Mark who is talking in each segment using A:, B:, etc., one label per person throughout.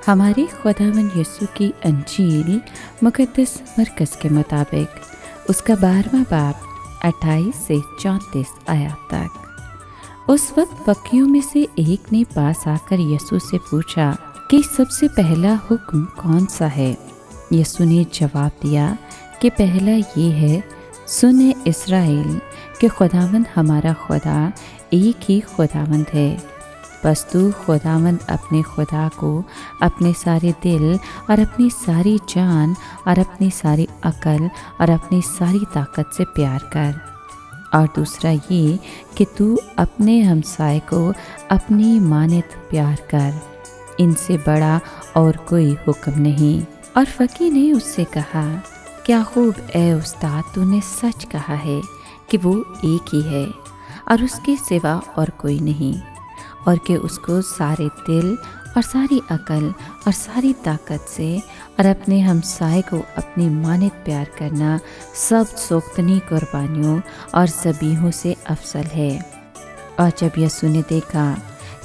A: ہمارے خداوند یسوع کی انجیل مقدس مرکز کے مطابق اس کا 12واں باب 28 سے 34 آیات تک۔ اس وقت فقیوں میں سے ایک نے پاس آ کر یسوع سے پوچھا کہ سب سے پہلا حکم کون سا ہے؟ یسوع نے جواب دیا کہ پہلا یہ ہے، سن اے اسرائیل کہ خداوند ہمارا خدا ایک ہی خداوند ہے۔ بس تو خداوند اپنے خدا کو اپنے سارے دل اور اپنی ساری جان اور اپنی ساری عقل اور اپنی ساری طاقت سے پیار کر، اور دوسرا یہ کہ تو اپنے ہمسائے کو اپنی مانند پیار کر۔ ان سے بڑا اور کوئی حکم نہیں۔ اور فقیہ نے اس سے کہا، کیا خوب اے استاد، تو نے سچ کہا ہے کہ وہ ایک ہی ہے اور اس کے سوا اور کوئی نہیں، اور کہ اس کو سارے دل اور ساری عقل اور ساری طاقت سے اور اپنے ہمسائے کو اپنی مانند پیار کرنا سب سوختنی قربانیوں اور ذبیحوں سے افضل ہے۔ اور جب یسوع نے دیکھا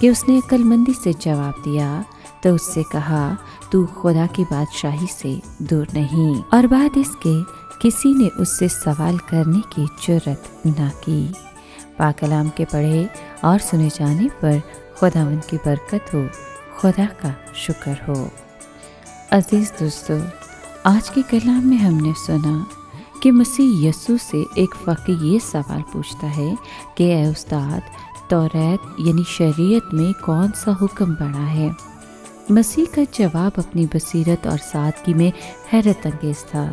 A: کہ اس نے عقل مندی سے جواب دیا تو اس سے کہا، تو خدا کی بادشاہی سے دور نہیں۔ اور بعد اس کے کسی نے اس سے سوال کرنے کی جرأت نہ کی۔ پاک کلام کے پڑھے اور سنے جانے پر خداوند کی برکت ہو، خدا کا شکر ہو۔ عزیز دوستو، آج کے کلام میں ہم نے سنا کہ مسیح یسوع سے ایک فقیہ یہ سوال پوچھتا ہے کہ اے استاد، توریت یعنی شریعت میں کون سا حکم بڑا ہے؟ مسیح کا جواب اپنی بصیرت اور سادگی میں حیرت انگیز تھا۔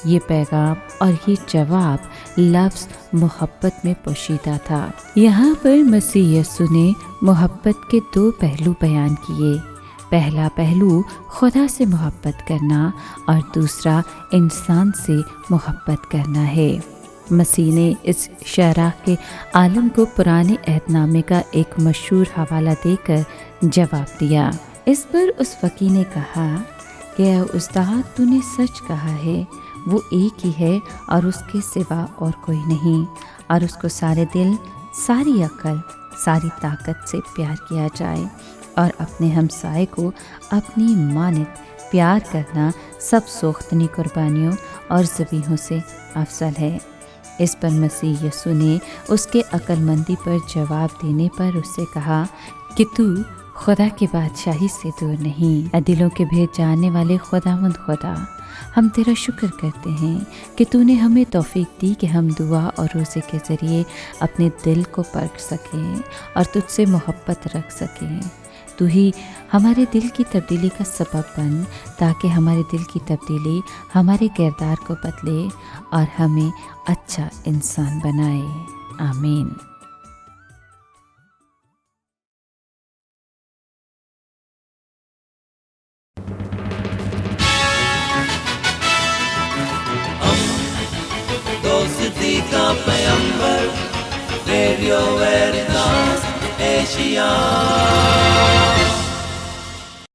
A: یہ پیغام اور یہ جواب لفظ محبت میں پوشیدہ تھا۔ یہاں پر مسیح یسوع نے محبت کے 2 پہلو بیان کیے۔ پہلا پہلو خدا سے محبت کرنا اور دوسرا انسان سے محبت کرنا ہے۔ مسیح نے اس شرح کے عالم کو پرانے عہد نامے کا ایک مشہور حوالہ دے کر جواب دیا۔ اس پر اس فقیہ نے کہا کہ اے استاد، تو نے سچ کہا ہے، وہ ایک ہی ہے اور اس کے سوا اور کوئی نہیں، اور اس کو سارے دل، ساری عقل، ساری طاقت سے پیار کیا جائے، اور اپنے ہمسائے کو اپنی مانند پیار کرنا سب سوختنی قربانیوں اور ذبیحوں سے افضل ہے۔ اس پر مسیح یسوع نے اس کے عقل مندی پر جواب دینے پر اس سے کہا کہ تو خدا کی بادشاہی سے دور نہیں۔ دلوں کے بھید جاننے والے خداوند خدا، ہم تیرا شکر کرتے ہیں کہ تو نے ہمیں توفیق دی کہ ہم دعا اور روزے کے ذریعے اپنے دل کو پرکھ سکیں اور تجھ سے محبت رکھ سکیں۔ تو ہی ہمارے دل کی تبدیلی کا سبب بن، تاکہ ہمارے دل کی تبدیلی ہمارے کردار کو بدلے اور ہمیں اچھا انسان بنائے۔ آمین۔
B: دوستی کا پیمبر، ریڈیو ویریتاس ایشیا۔